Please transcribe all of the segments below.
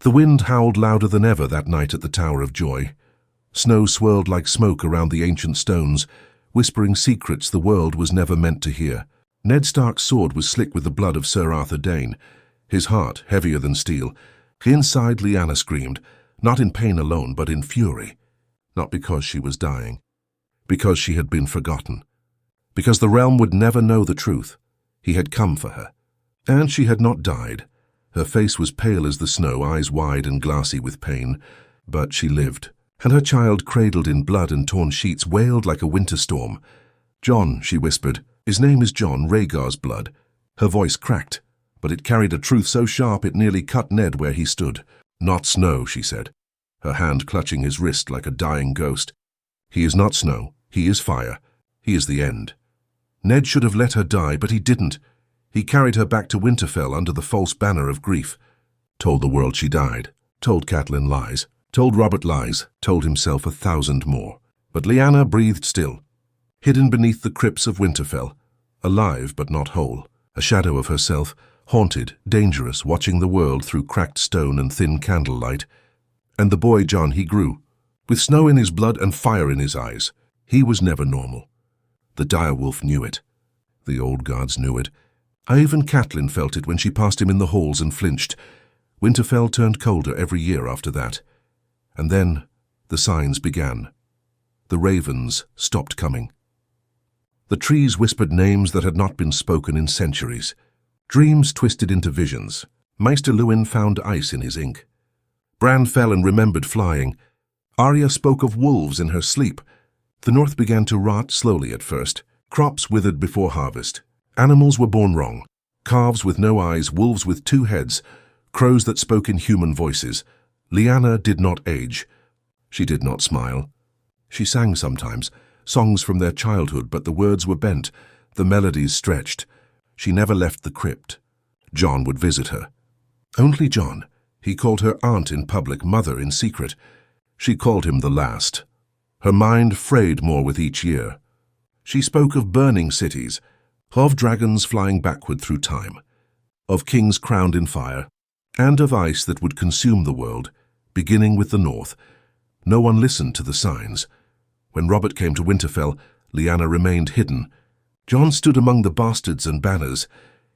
The wind howled louder than ever that night at the Tower of Joy. Snow swirled like smoke around the ancient stones, whispering secrets the world was never meant to hear. Ned Stark's sword was slick with the blood of Sir Arthur Dane, his heart heavier than steel. Inside, Lyanna screamed, not in pain alone, but in fury. Not because she was dying. Because she had been forgotten. Because the realm would never know the truth. He had come for her. And she had not died. Her face was pale as the snow, eyes wide and glassy with pain. But she lived. And her child, cradled in blood and torn sheets, wailed like a winter storm. "Jon," she whispered. "His name is Jon, Rhaegar's blood." Her voice cracked, but it carried a truth so sharp it nearly cut Ned where he stood. "Not Snow," she said, her hand clutching his wrist like a dying ghost. "He is not Snow. He is fire. He is the end." Ned should have let her die, but he didn't. He carried her back to Winterfell under the false banner of grief. Told the world she died. Told Catelyn lies. Told Robert lies. Told himself 1,000 more. But Lyanna breathed still, hidden beneath the crypts of Winterfell, alive but not whole, a shadow of herself, haunted, dangerous, watching the world through cracked stone and thin candlelight. And the boy Jon, he grew, with snow in his blood and fire in his eyes. He was never normal. The direwolf knew it. The old guards knew it. Even Catelyn felt it when she passed him in the halls and flinched. Winterfell turned colder every year after that. And then the signs began. The ravens stopped coming. The trees whispered names that had not been spoken in centuries. Dreams twisted into visions. Maester Luwin found ice in his ink. Bran fell and remembered flying. Arya spoke of wolves in her sleep. The north began to rot slowly at first. Crops withered before harvest. Animals were born wrong. Calves with no eyes, wolves with 2 heads, crows that spoke in human voices. Lyanna did not age. She did not smile. She sang sometimes, songs from their childhood, but the words were bent, the melodies stretched. She never left the crypt. Jon would visit her. Only Jon. He called her aunt in public, mother in secret. She called him the last. Her mind frayed more with each year. She spoke of burning cities, of dragons flying backward through time, of kings crowned in fire, and of ice that would consume the world, beginning with the north. No one listened to the signs. When Robert came to Winterfell, Lyanna remained hidden. Jon stood among the bastards and banners,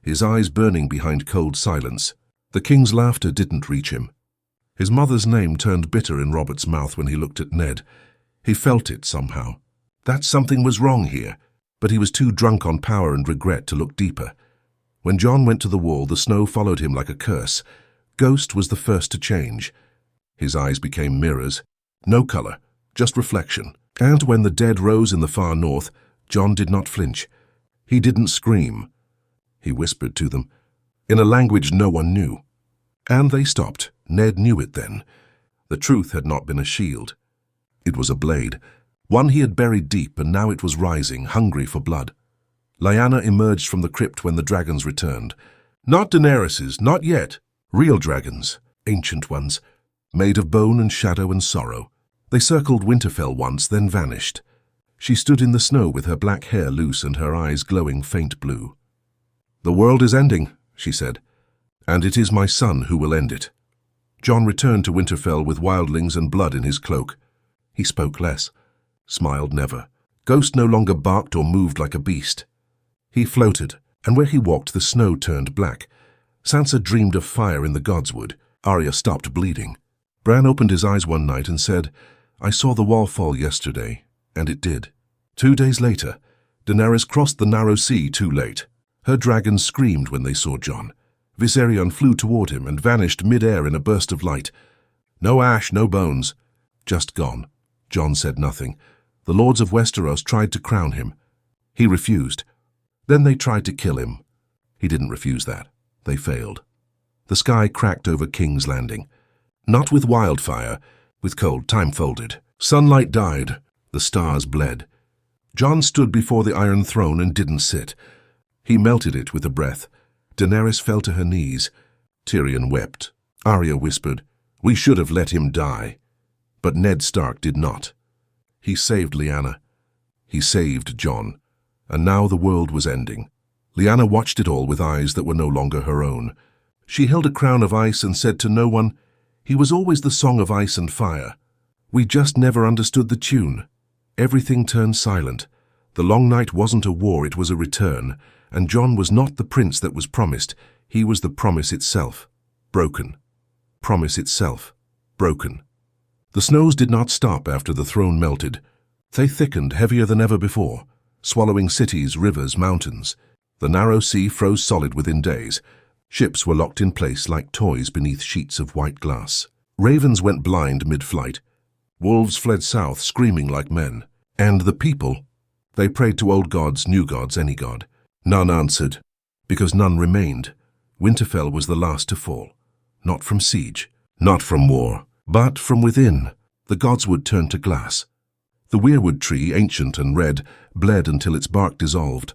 his eyes burning behind cold silence. The king's laughter didn't reach him. His mother's name turned bitter in Robert's mouth when he looked at Ned. He felt it somehow. That something was wrong here, but he was too drunk on power and regret to look deeper. When Jon went to the wall, the snow followed him like a curse. Ghost was the first to change. His eyes became mirrors. No color, just reflection. And when the dead rose in the far north, Jon did not flinch. He didn't scream. He whispered to them, in a language no one knew. And they stopped. Ned knew it then. The truth had not been a shield. It was a blade, one he had buried deep, and now it was rising, hungry for blood. Lyanna emerged from the crypt when the dragons returned. Not Daenerys's, not yet. Real dragons, ancient ones, made of bone and shadow and sorrow. They circled Winterfell once, then vanished. She stood in the snow with her black hair loose and her eyes glowing faint blue. "The world is ending," she said, "and it is my son who will end it." Jon returned to Winterfell with wildlings and blood in his cloak. He spoke less, smiled never. Ghost no longer barked or moved like a beast. He floated, and where he walked the snow turned black. Sansa dreamed of fire in the godswood. Arya stopped bleeding. Bran opened his eyes one night and said, "I saw the wall fall yesterday," and it did. 2 days later, Daenerys crossed the narrow sea too late. Her dragons screamed when they saw Jon. Viserion flew toward him and vanished mid-air in a burst of light. No ash, no bones. Just gone. Jon said nothing. The lords of Westeros tried to crown him. He refused. Then they tried to kill him. He didn't refuse that. They failed. The sky cracked over King's Landing. Not with wildfire, with cold. Time folded. Sunlight died. The stars bled. Jon stood before the Iron Throne and didn't sit. He melted it with a breath. Daenerys fell to her knees. Tyrion wept. Arya whispered, "We should have let him die." But Ned Stark did not. He saved Lyanna. He saved Jon. And now the world was ending. Lyanna watched it all with eyes that were no longer her own. She held a crown of ice and said to no one, He was always the song of ice and fire. We just never understood the tune. Everything turned silent. The long night wasn't a war, it was a return, and Jon was not the prince that was promised. He was the promise itself. Broken. Promise itself. Broken. The snows did not stop after the throne melted. They thickened heavier than ever before, swallowing cities, rivers, mountains. The narrow sea froze solid within days. Ships were locked in place like toys beneath sheets of white glass. Ravens went blind mid-flight. Wolves fled south, screaming like men. And the people, they prayed to old gods, new gods, any god. None answered, because none remained. Winterfell was the last to fall. Not from siege, not from war, but from within. The godswood turned to glass. The weirwood tree, ancient and red, bled until its bark dissolved.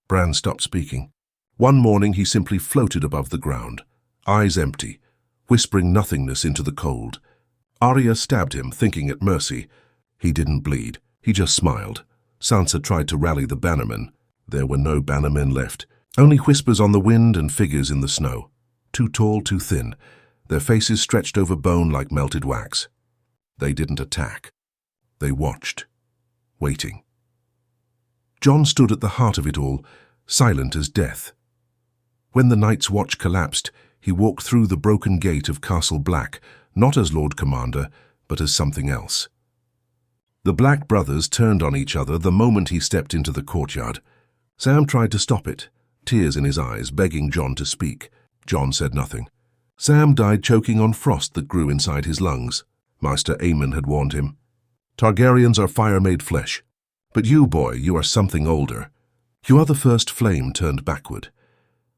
Bran stopped speaking. One morning he simply floated above the ground, eyes empty, whispering nothingness into the cold. Arya stabbed him, thinking it mercy. He didn't bleed. He just smiled. Sansa tried to rally the bannermen. There were no bannermen left. Only whispers on the wind and figures in the snow. Too tall, too thin. Their faces stretched over bone like melted wax. They didn't attack. They watched, waiting. Jon stood at the heart of it all, silent as death. When the Night's Watch collapsed, he walked through the broken gate of Castle Black, not as Lord Commander, but as something else. The Black brothers turned on each other the moment he stepped into the courtyard. Sam tried to stop it, tears in his eyes, begging Jon to speak. Jon said nothing. Sam died choking on frost that grew inside his lungs. Master Aemon had warned him. Targaryens are fire-made flesh. But you, boy, you are something older. You are the first flame turned backward.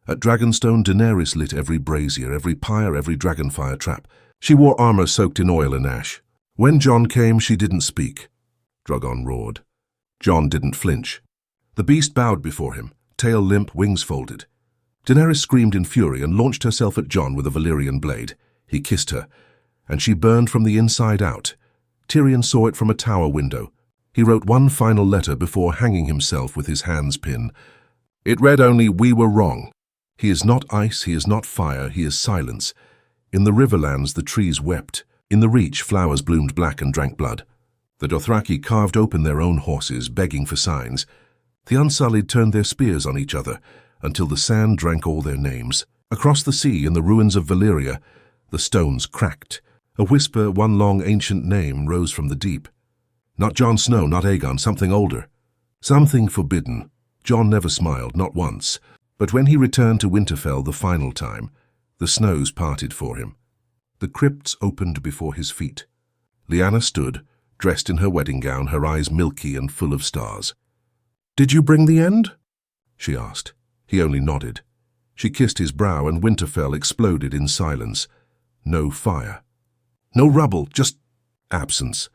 At Dragonstone, Daenerys lit every brazier, every pyre, every dragonfire trap. She wore armor soaked in oil and ash. When Jon came, she didn't speak. Drogon roared. Jon didn't flinch. The beast bowed before him, tail limp, wings folded. Daenerys screamed in fury and launched herself at Jon with a Valyrian blade. He kissed her, and she burned from the inside out. Tyrion saw it from a tower window. He wrote one final letter before hanging himself with his hands pinned. It read only, "We were wrong. He is not ice, he is not fire, he is silence. In the riverlands the trees wept. In the reach flowers bloomed black and drank blood. The Dothraki carved open their own horses, begging for signs. The Unsullied turned their spears on each other, until the sand drank all their names. Across the sea, in the ruins of Valyria, the stones cracked. A whisper, one long ancient name, rose from the deep. Not Jon Snow, not Aegon, something older. Something forbidden. Jon never smiled, not once. But when he returned to Winterfell the final time, the snows parted for him. The crypts opened before his feet. Lyanna stood, dressed in her wedding gown, her eyes milky and full of stars. "Did you bring the end?" she asked. He only nodded. She kissed his brow, and Winterfell exploded in silence. No fire. No rubble, just absence.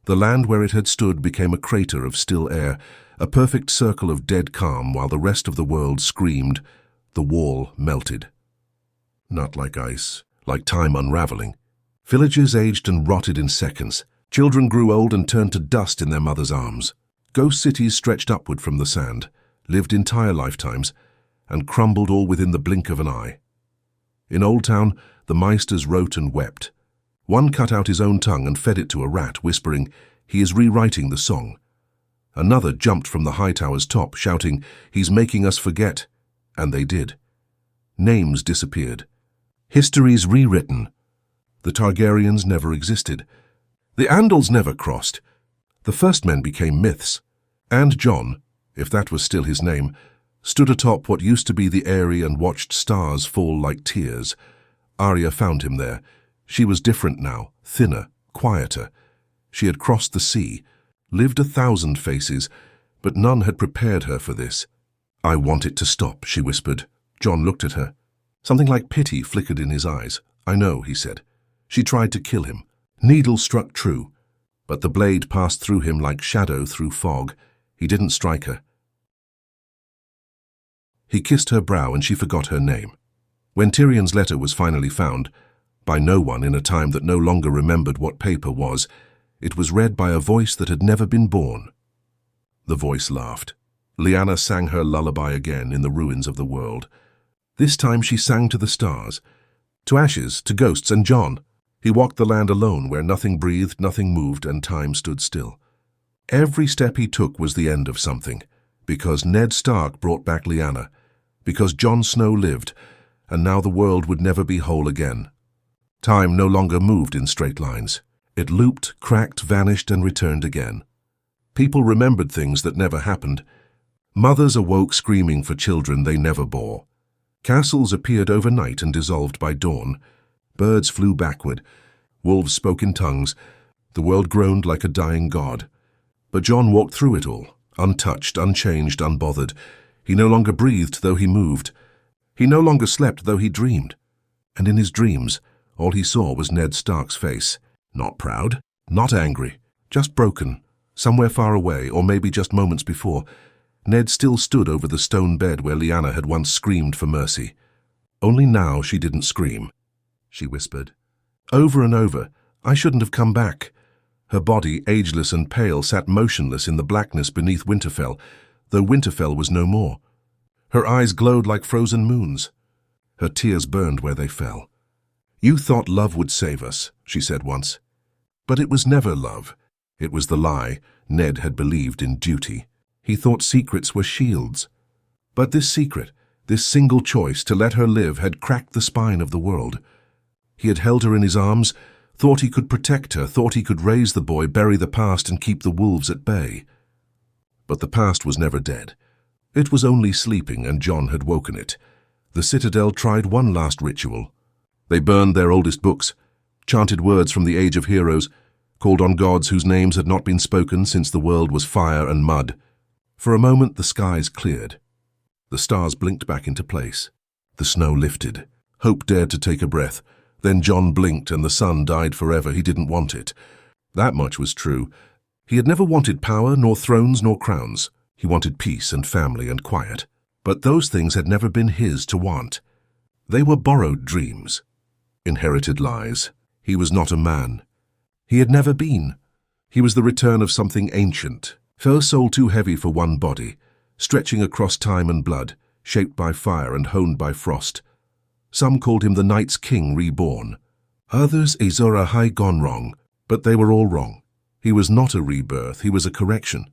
The land where it had stood became a crater of still air, a perfect circle of dead calm while the rest of the world screamed. The wall melted. Not like ice, like time unraveling. Villages aged and rotted in seconds. Children grew old and turned to dust in their mothers' arms. Ghost cities stretched upward from the sand, lived entire lifetimes, and crumbled all within the blink of an eye. In Old Town, the Maesters wrote and wept. One cut out his own tongue and fed it to a rat, whispering, "He is rewriting the song." Another jumped from the high tower's top, shouting, "He's making us forget." And they did. Names disappeared. Histories rewritten. The Targaryens never existed. The Andals never crossed. The First Men became myths. And Jon, if that was still his name, stood atop what used to be the Eyrie and watched stars fall like tears. Arya found him there. She was different now, thinner, quieter. She had crossed the sea, lived 1,000 faces, but none had prepared her for this. "I want it to stop," she whispered. Jon looked at her. Something like pity flickered in his eyes. "I know," he said. She tried to kill him. Needle struck true, but the blade passed through him like shadow through fog. He didn't strike her. He kissed her brow and she forgot her name. When Tyrion's letter was finally found, by no one in a time that no longer remembered what paper was, it was read by a voice that had never been born. The voice laughed. Lyanna sang her lullaby again in the ruins of the world. This time she sang to the stars, to ashes, to ghosts, and Jon. He walked the land alone, where nothing breathed, nothing moved, and time stood still. Every step he took was the end of something, because Ned Stark brought back Lyanna, because Jon Snow lived, and now the world would never be whole again. Time no longer moved in straight lines. It looped, cracked, vanished, and returned again. People remembered things that never happened. Mothers awoke screaming for children they never bore. Castles appeared overnight and dissolved by dawn. Birds flew backward. Wolves spoke in tongues. The world groaned like a dying god. But Jon walked through it all, untouched, unchanged, unbothered. He no longer breathed, though he moved. He no longer slept, though he dreamed. And in his dreams, all he saw was Ned Stark's face. Not proud, not angry, just broken. Somewhere far away, or maybe just moments before, Ned still stood over the stone bed where Lyanna had once screamed for mercy. Only now she didn't scream. She whispered. Over and over, "I shouldn't have come back." Her body, ageless and pale, sat motionless in the blackness beneath Winterfell, though Winterfell was no more. Her eyes glowed like frozen moons. Her tears burned where they fell. "You thought love would save us," she said once. But it was never love. It was the lie. Ned had believed in duty. He thought secrets were shields. But this secret, this single choice to let her live, had cracked the spine of the world. He had held her in his arms, thought he could protect her, thought he could raise the boy, bury the past, and keep the wolves at bay. But the past was never dead. It was only sleeping, and Jon had woken it. The Citadel tried one last ritual. They burned their oldest books, chanted words from the Age of Heroes, called on gods whose names had not been spoken since the world was fire and mud. For a moment the skies cleared. The stars blinked back into place. The snow lifted. Hope dared to take a breath. Then Jon blinked and the sun died forever. He didn't want it. That much was true. He had never wanted power, nor thrones, nor crowns. He wanted peace and family and quiet. But those things had never been his to want. They were borrowed dreams, inherited lies. He was not a man. He had never been. He was the return of something ancient, a soul too heavy for one body, stretching across time and blood, shaped by fire and honed by frost. Some called him the Night's King reborn. Others Azor Ahai gone wrong, but they were all wrong. He was not a rebirth, he was a correction.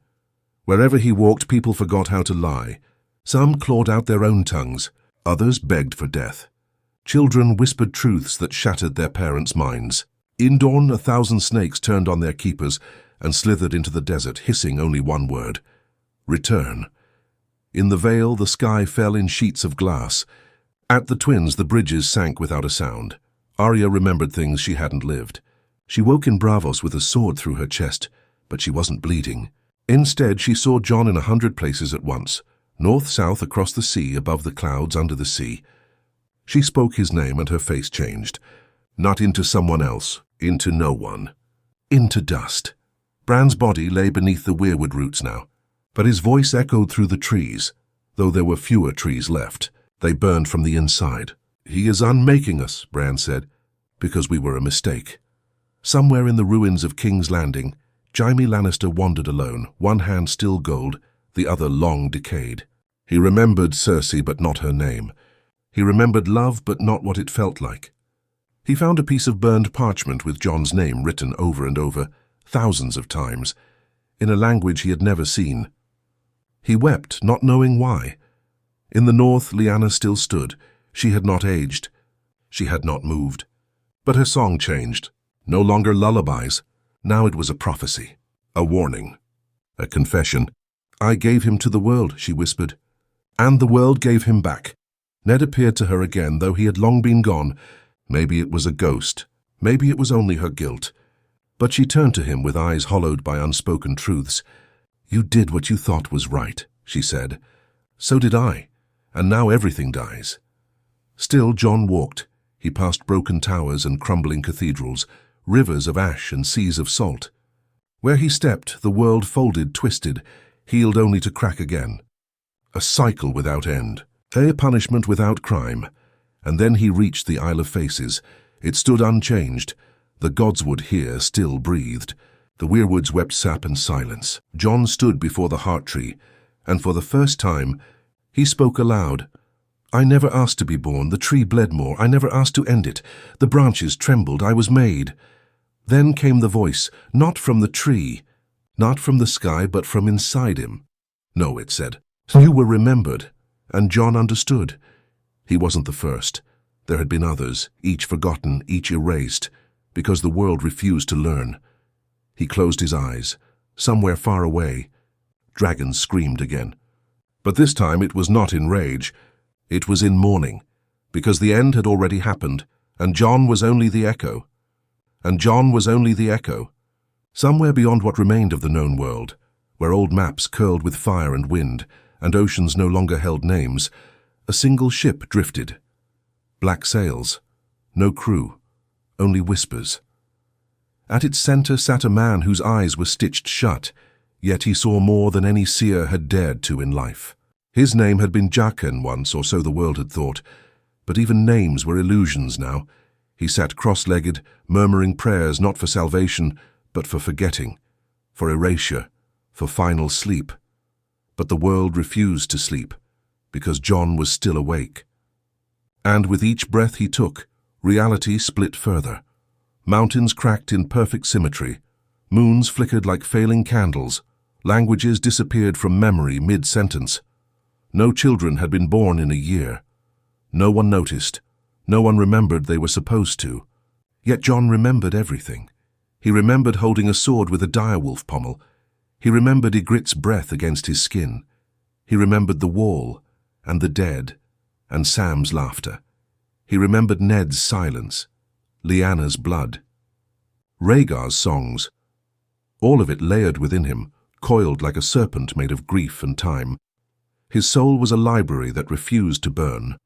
Wherever he walked, people forgot how to lie. Some clawed out their own tongues, others begged for death. Children whispered truths that shattered their parents' minds. In dawn, 1,000 snakes turned on their keepers and slithered into the desert, hissing only one word: return. In the Vale, the sky fell in sheets of glass. At the Twins, the bridges sank without a sound. Arya remembered things she hadn't lived. She woke in Braavos with a sword through her chest, but she wasn't bleeding. Instead, she saw Jon in 100 places at once, north, south, across the sea, above the clouds, under the sea. She spoke his name and her face changed. Not into someone else, into no one. Into dust. Bran's body lay beneath the weirwood roots now, but his voice echoed through the trees, though there were fewer trees left. They burned from the inside. "He is unmaking us," Bran said, "because we were a mistake." Somewhere in the ruins of King's Landing, Jaime Lannister wandered alone, one hand still gold, the other long decayed. He remembered Cersei, but not her name. He remembered love, but not what it felt like. He found a piece of burned parchment with Jon's name written over and over, thousands of times, in a language he had never seen. He wept, not knowing why. In the north, Lyanna still stood. She had not aged. She had not moved. But her song changed. No longer lullabies. Now it was a prophecy, a warning, a confession. "I gave him to the world," she whispered. "And the world gave him back." Ned appeared to her again, though he had long been gone. Maybe it was a ghost. Maybe it was only her guilt. But she turned to him with eyes hollowed by unspoken truths. "You did what you thought was right," she said. "So did I. And now everything dies." Still, Jon walked. He passed broken towers and crumbling cathedrals, rivers of ash and seas of salt. Where he stepped, the world folded, twisted, healed only to crack again. A cycle without end, a punishment without crime. And then he reached the Isle of Faces. It stood unchanged. The godswood here still breathed. The weirwoods wept sap and silence. Jon stood before the heart tree, and for the first time, he spoke aloud. I never asked to be born, the tree bled more, I never asked to end it. The branches trembled, I was made. Then came the voice, not from the tree, not from the sky, but from inside him. No, it said, you were remembered, and Jon understood. He wasn't the first. There had been others, each forgotten, each erased, because the world refused to learn. He closed his eyes. Somewhere far away, dragons screamed again. But this time it was not in rage. It was in mourning, because the end had already happened, and Jon was only the echo. And Jon was only the echo. Somewhere beyond what remained of the known world, where old maps curled with fire and wind, and oceans no longer held names, a single ship drifted. Black sails, no crew, only whispers. At its center sat a man whose eyes were stitched shut, yet he saw more than any seer had dared to in life. His name had been Jaqen once, or so the world had thought, but even names were illusions now. He sat cross-legged, murmuring prayers not for salvation, but for forgetting, for erasure, for final sleep. But the world refused to sleep, because Jon was still awake. And with each breath he took, reality split further. Mountains cracked in perfect symmetry, moons flickered like failing candles, languages disappeared from memory mid-sentence. No children had been born in a year. No one noticed. No one remembered they were supposed to. Yet Jon remembered everything. He remembered holding a sword with a direwolf pommel. He remembered Ygritte's breath against his skin. He remembered the wall, and the dead, and Sam's laughter. He remembered Ned's silence, Lyanna's blood, Rhaegar's songs. All of it layered within him, coiled like a serpent made of grief and time. His soul was a library that refused to burn.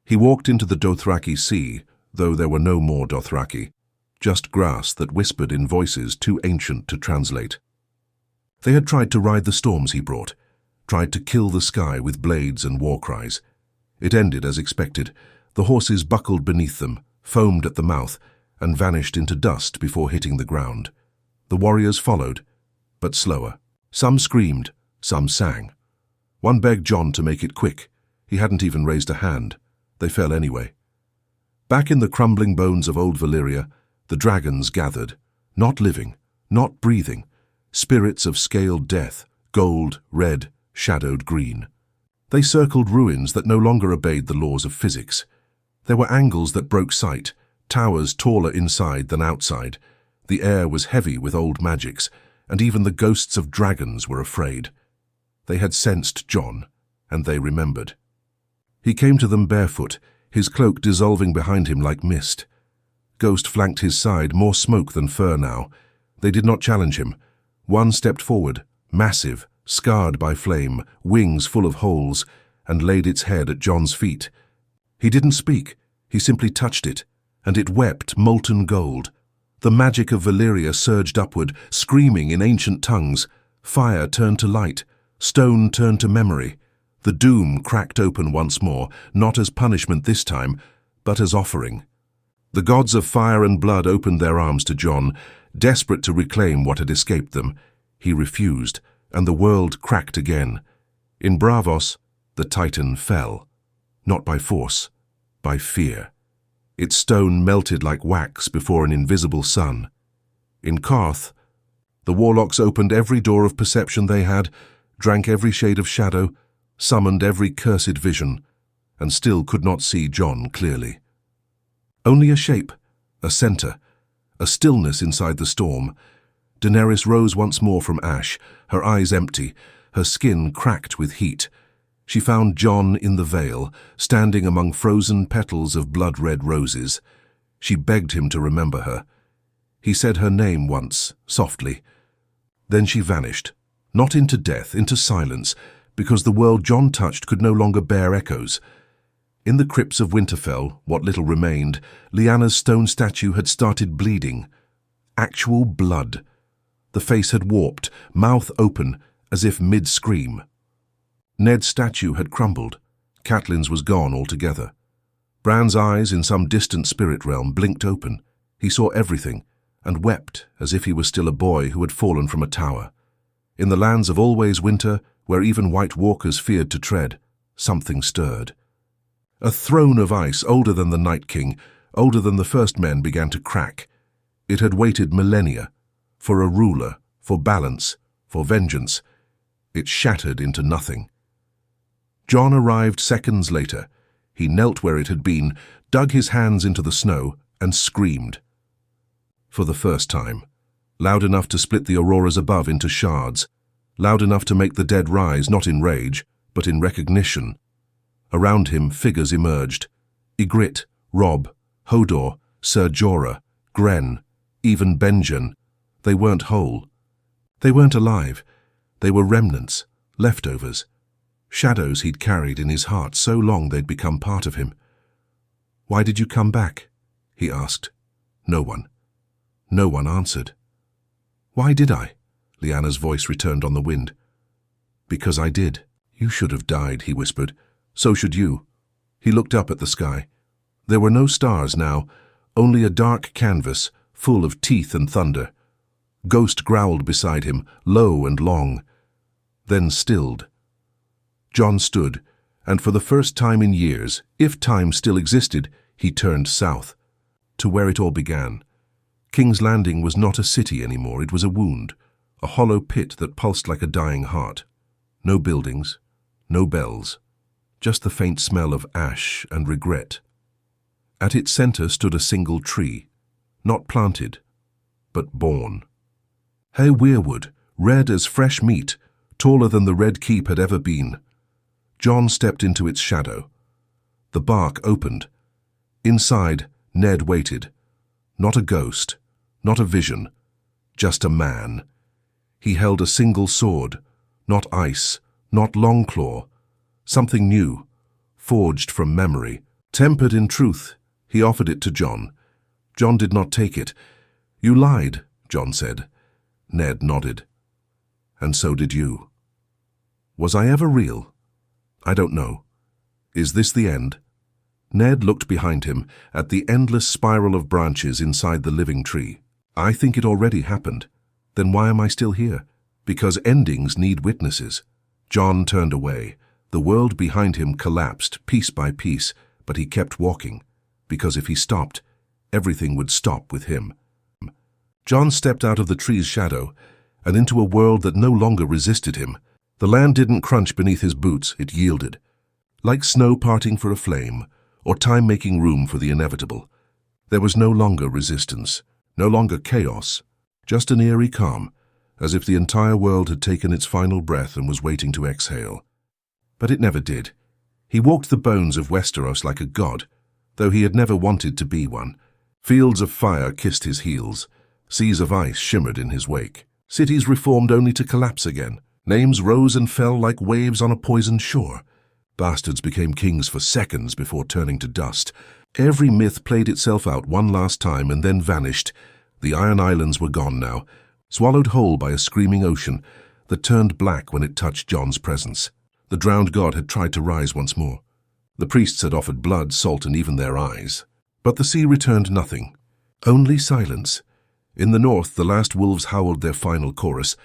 He walked into the Dothraki Sea, though there were no more Dothraki, just grass that whispered in voices too ancient to translate. They had tried to ride the storms he brought, tried to kill the sky with blades and war cries. It ended as expected. The horses buckled beneath them, foamed at the mouth, and vanished into dust before hitting the ground. The warriors followed, but slower. Some screamed, some sang. One begged Jon to make it quick. He hadn't even raised a hand. They fell anyway. Back in the crumbling bones of old Valyria, the dragons gathered, not living, not breathing, spirits of scaled death, gold, red, shadowed green. They circled ruins that no longer obeyed the laws of physics. There were angles that broke sight, towers taller inside than outside. The air was heavy with old magics, and even the ghosts of dragons were afraid. They had sensed Jon, and they remembered. He came to them barefoot, his cloak dissolving behind him like mist. Ghost flanked his side, more smoke than fur now. They did not challenge him. One stepped forward, massive, scarred by flame, wings full of holes, and laid its head at Jon's feet. He didn't speak, he simply touched it, and it wept molten gold. The magic of Valyria surged upward, screaming in ancient tongues. Fire turned to light, stone turned to memory. The doom cracked open once more, not as punishment this time, but as offering. The gods of fire and blood opened their arms to Jon, desperate to reclaim what had escaped them. He refused, and the world cracked again. In Braavos, the Titan fell, not by force, by fear. Its stone melted like wax before an invisible sun. In Qarth, the warlocks opened every door of perception they had, drank every shade of shadow, summoned every cursed vision, and still could not see Jon clearly. Only a shape, a center, a stillness inside the storm. Daenerys rose once more from ash, her eyes empty, her skin cracked with heat. She found Jon in the Vale, standing among frozen petals of blood-red roses. She begged him to remember her. He said her name once, softly. Then she vanished, not into death, into silence, because the world Jon touched could no longer bear echoes. In the crypts of Winterfell, what little remained, Lyanna's stone statue had started bleeding. Actual blood. The face had warped, mouth open, as if mid-scream. Ned's statue had crumbled. Catelyn's was gone altogether. Bran's eyes, in some distant spirit realm, blinked open. He saw everything, and wept as if he was still a boy who had fallen from a tower. In the lands of always winter, where even white walkers feared to tread, something stirred. A throne of ice older than the Night King, older than the first men, began to crack. It had waited millennia for a ruler, for balance, for vengeance. It shattered into nothing. Jon arrived seconds later. He knelt where it had been, dug his hands into the snow, and screamed. For the first time, loud enough to split the auroras above into shards, loud enough to make the dead rise not in rage, but in recognition. Around him figures emerged. Ygritte, Robb, Hodor, Ser Jorah, Grenn, even Benjen. They weren't whole. They weren't alive. They were remnants, leftovers, shadows he'd carried in his heart so long they'd become part of him. "Why did you come back?" he asked. No one. No one answered. "Why did I?" Lyanna's voice returned on the wind. "Because I did. You should have died," he whispered. "So should you." He looked up at the sky. There were no stars now, only a dark canvas full of teeth and thunder. Ghost growled beside him, low and long, then stilled. Jon stood, and for the first time in years, if time still existed, he turned south, to where it all began. King's Landing was not a city anymore, it was a wound, a hollow pit that pulsed like a dying heart. No buildings, no bells, just the faint smell of ash and regret. At its center stood a single tree, not planted, but born. Hay weirwood, red as fresh meat, taller than the Red Keep had ever been. Jon stepped into its shadow. The bark opened. Inside, Ned waited. Not a ghost, not a vision, just a man. He held a single sword, not ice, not Longclaw, something new, forged from memory, tempered in truth. He offered it to Jon. Jon did not take it. "You lied," Jon said. Ned nodded. "And so did you." "Was I ever real?" "I don't know. Is this the end?" Ned looked behind him at the endless spiral of branches inside the living tree. "I think it already happened. Then why am I still here?" "Because endings need witnesses." Jon turned away. The world behind him collapsed piece by piece, but he kept walking, because if he stopped, everything would stop with him. Jon stepped out of the tree's shadow and into a world that no longer resisted him. The land didn't crunch beneath his boots, it yielded. Like snow parting for a flame, or time making room for the inevitable. There was no longer resistance, no longer chaos, just an eerie calm, as if the entire world had taken its final breath and was waiting to exhale. But it never did. He walked the bones of Westeros like a god, though he had never wanted to be one. Fields of fire kissed his heels. Seas of ice shimmered in his wake. Cities reformed only to collapse again. Names rose and fell like waves on a poisoned shore. Bastards became kings for seconds before turning to dust. Every myth played itself out one last time and then vanished. The Iron Islands were gone now, swallowed whole by a screaming ocean that turned black when it touched Jon's presence. The drowned god had tried to rise once more. The priests had offered blood, salt, and even their eyes. But the sea returned nothing. Only silence. In the north, the last wolves howled their final chorus.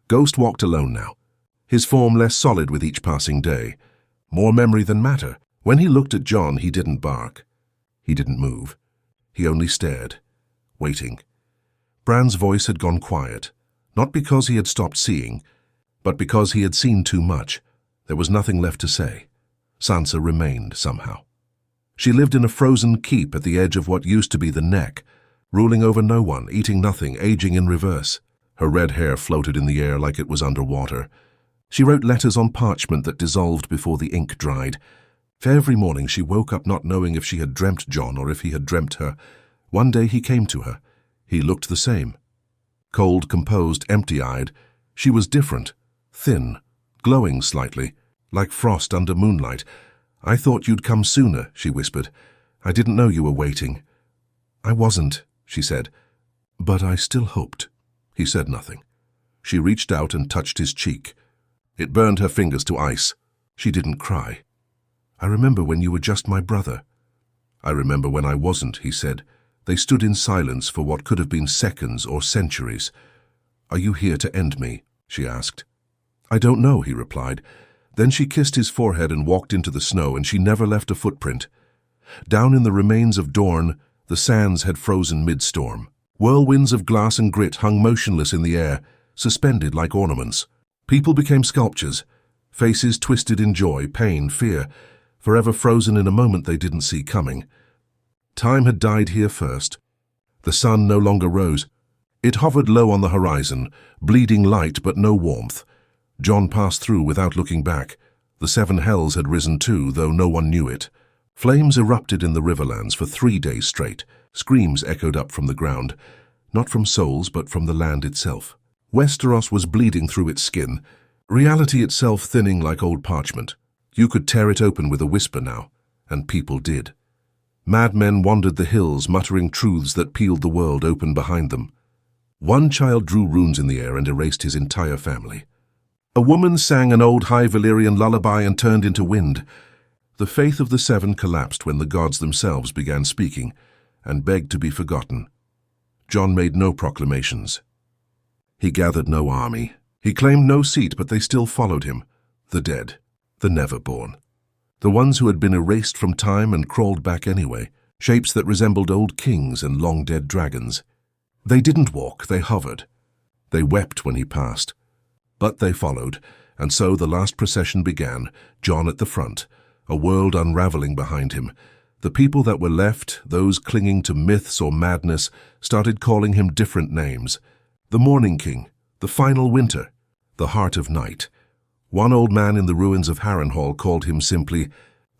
Ghost walked alone now, his form less solid with each passing day. More memory than matter. When he looked at Jon, he didn't bark. He didn't move. He only stared, waiting. Bran's voice had gone quiet, not because he had stopped seeing, but because he had seen too much. There was nothing left to say. Sansa remained somehow. She lived in a frozen keep at the edge of what used to be the Neck, ruling over no one, eating nothing, aging in reverse. Her red hair floated in the air like it was underwater. She wrote letters on parchment that dissolved before the ink dried. Every morning she woke up not knowing if she had dreamt Jon or if he had dreamt her. One day he came to her. He looked the same. Cold, composed, empty-eyed. She was different, thin, glowing slightly, like frost under moonlight. "I thought you'd come sooner," she whispered. "I didn't know you were waiting." "I wasn't," she said. "But I still hoped." He said nothing. She reached out and touched his cheek. It burned her fingers to ice. She didn't cry. "I remember when you were just my brother." "I remember when I wasn't," he said. They stood in silence for what could have been seconds or centuries. "Are you here to end me?" she asked. "I don't know," he replied. Then she kissed his forehead and walked into the snow, and she never left a footprint. Down in the remains of Dorne, the sands had frozen mid-storm. Whirlwinds of glass and grit hung motionless in the air, suspended like ornaments. People became sculptures, faces twisted in joy, pain, fear, forever frozen in a moment they didn't see coming. Time had died here first. The sun no longer rose. It hovered low on the horizon, bleeding light but no warmth. Jon passed through without looking back. The seven hells had risen too, though no one knew it. Flames erupted in the riverlands for 3 days straight. Screams echoed up from the ground, not from souls but from the land itself. Westeros was bleeding through its skin, reality itself thinning like old parchment. You could tear it open with a whisper now, and people did. Madmen wandered the hills, muttering truths that peeled the world open behind them. One child drew runes in the air and erased his entire family. A woman sang an old high Valyrian lullaby and turned into wind. The faith of the seven collapsed when the gods themselves began speaking and begged to be forgotten. Jon made no proclamations. He gathered no army. He claimed no seat, but they still followed him. The dead, the never-born. The ones who had been erased from time and crawled back anyway, shapes that resembled old kings and long-dead dragons. They didn't walk, they hovered. They wept when he passed. But they followed, and so the last procession began, Jon at the front, a world unraveling behind him. The people that were left, those clinging to myths or madness, started calling him different names. The Morning King, the Final Winter, the Heart of Night. One old man in the ruins of Harrenhal called him simply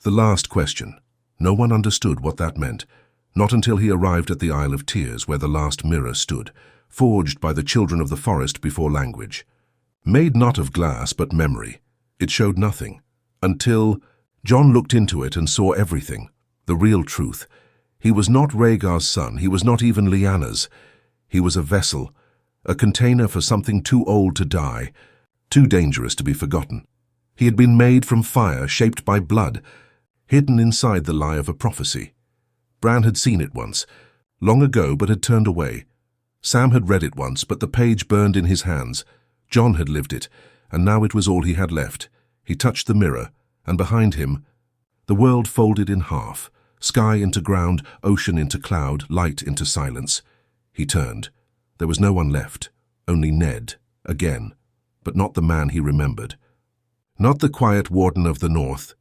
the Last Question. No one understood what that meant, not until he arrived at the Isle of Tears, where the last mirror stood, forged by the children of the forest before language. Made not of glass but memory, it showed nothing, until Jon looked into it and saw everything, the real truth. He was not Rhaegar's son, he was not even Lyanna's. He was a vessel, a container for something too old to die, too dangerous to be forgotten. He had been made from fire, shaped by blood, hidden inside the lie of a prophecy. Bran had seen it once, long ago, but had turned away. Sam had read it once, but the page burned in his hands. Jon had lived it, and now it was all he had left. He touched the mirror, and behind him, the world folded in half, sky into ground, ocean into cloud, light into silence. He turned. There was no one left, only Ned, again, but not the man he remembered. Not the quiet warden of the north.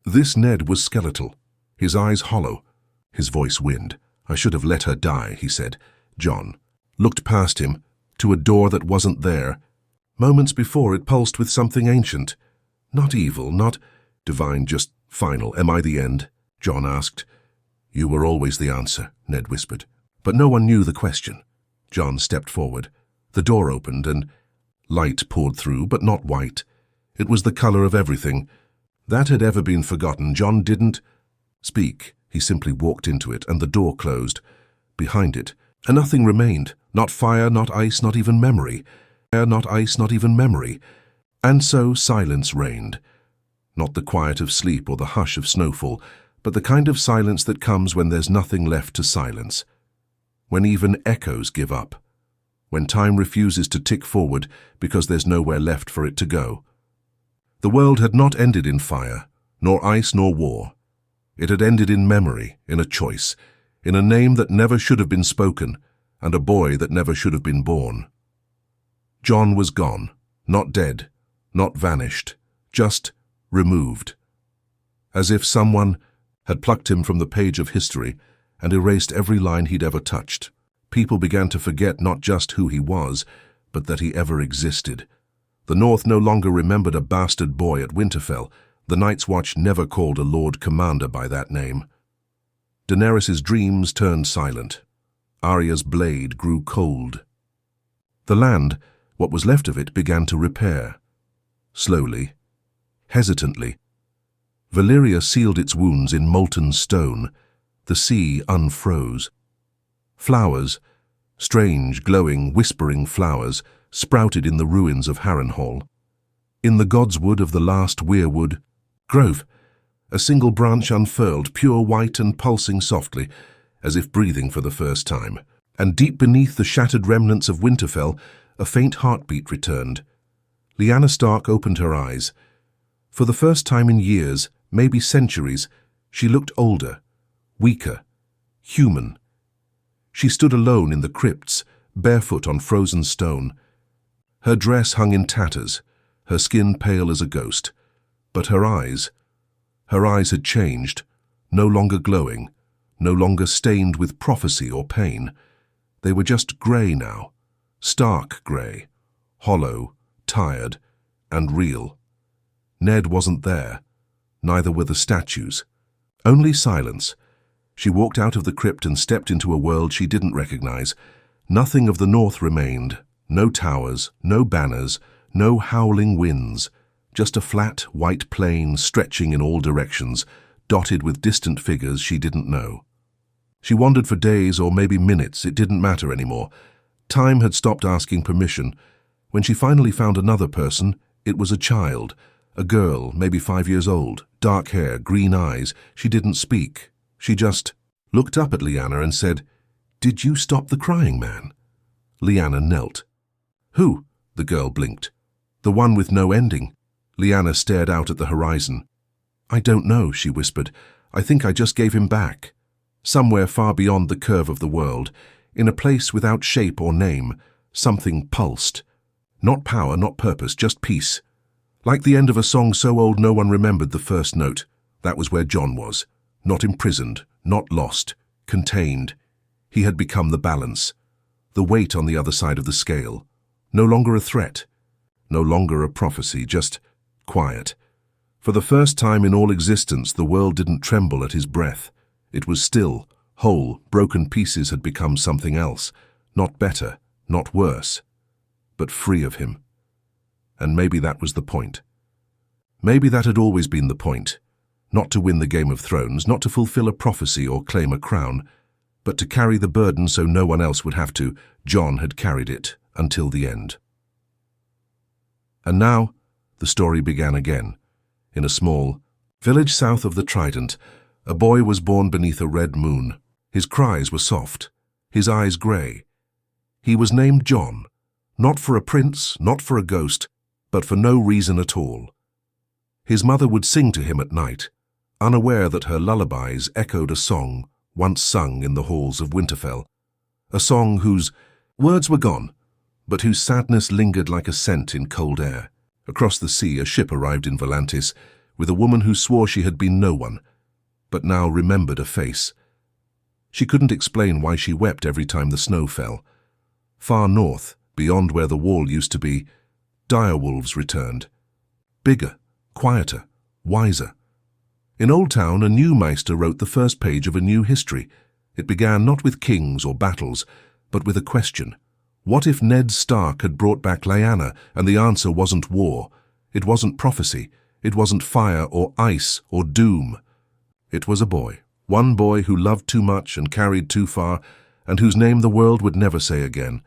This Ned was skeletal, his eyes hollow, his voice wind. "I should have let her die," he said. Jon looked past him, to a door that wasn't there. Moments before, it pulsed with something ancient. Not evil, not divine, just final. "Am I the end?" Jon asked. "You were always the answer," Ned whispered. But no one knew the question. Jon stepped forward. The door opened and light poured through, but not white. It was the color of everything that had ever been forgotten. Jon didn't speak. He simply walked into it, and the door closed. Behind it, and nothing remained. Not fire, not ice, not even memory. Fire, not ice, not even memory. And so silence reigned. Not the quiet of sleep or the hush of snowfall, but the kind of silence that comes when there's nothing left to silence. When even echoes give up. When time refuses to tick forward because there's nowhere left for it to go. The world had not ended in fire, nor ice, nor war. It had ended in memory, in a choice, in a name that never should have been spoken, and a boy that never should have been born. Jon was gone, not dead, not vanished, just removed. As if someone had plucked him from the page of history and erased every line he'd ever touched. People began to forget not just who he was, but that he ever existed. The North no longer remembered a bastard boy at Winterfell. The Night's Watch never called a Lord Commander by that name. Daenerys's dreams turned silent. Arya's blade grew cold. The land, what was left of it, began to repair. Slowly, hesitantly. Valyria sealed its wounds in molten stone. The sea unfroze. Flowers, strange, glowing, whispering flowers, sprouted in the ruins of Harrenhal. In the godswood of the last weirwood grove, a single branch unfurled, pure white and pulsing softly, as if breathing for the first time. And deep beneath the shattered remnants of Winterfell, a faint heartbeat returned. Lyanna Stark opened her eyes. For the first time in years, maybe centuries, she looked older, weaker, human. She stood alone in the crypts, barefoot on frozen stone. Her dress hung in tatters, her skin pale as a ghost. But her eyes had changed, no longer glowing, no longer stained with prophecy or pain. They were just grey now, stark grey, hollow, tired, and real. Ned wasn't there, neither were the statues. Only silence. She walked out of the crypt and stepped into a world she didn't recognize. Nothing of the north remained, no towers, no banners, no howling winds, just a flat, white plain stretching in all directions, dotted with distant figures she didn't know. She wandered for days or maybe minutes, it didn't matter anymore. Time had stopped asking permission. When she finally found another person, it was a child, a girl, maybe 5 years old, dark hair, green eyes. She didn't speak. She just looked up at Lyanna and said, "Did you stop the crying man?" Lyanna knelt. "Who?" The girl blinked. "The one with no ending." Lyanna stared out at the horizon. "I don't know," she whispered. "I think I just gave him back. Somewhere far beyond the curve of the world, in a place without shape or name, something pulsed. Not power, not purpose, just peace. Like the end of a song so old no one remembered the first note. That was where John was. Not imprisoned, not lost, contained. He had become the balance, the weight on the other side of the scale. No longer a threat, no longer a prophecy, just quiet. For the first time in all existence, the world didn't tremble at his breath. It was still, whole, broken pieces had become something else, not better, not worse, but free of him. And maybe that was the point. Maybe that had always been the point. Not to win the Game of Thrones, not to fulfill a prophecy or claim a crown, but to carry the burden so no one else would have to. John had carried it until the end. And now, the story began again. In a small village south of the Trident, a boy was born beneath a red moon. His cries were soft, his eyes grey. He was named John, not for a prince, not for a ghost, but for no reason at all. His mother would sing to him at night, unaware that her lullabies echoed a song once sung in the halls of Winterfell, a song whose words were gone, but whose sadness lingered like a scent in cold air. Across the sea, a ship arrived in Volantis with a woman who swore she had been no one, but now remembered a face. She couldn't explain why she wept every time the snow fell. Far north, beyond where the wall used to be, direwolves returned. Bigger, quieter, wiser. In Old Town, a new Meister wrote the first page of a new history. It began not with kings or battles, but with a question. What if Ned Stark had brought back Lyanna, and the answer wasn't war? It wasn't prophecy. It wasn't fire or ice or doom. It was a boy. One boy who loved too much and carried too far, and whose name the world would never say again.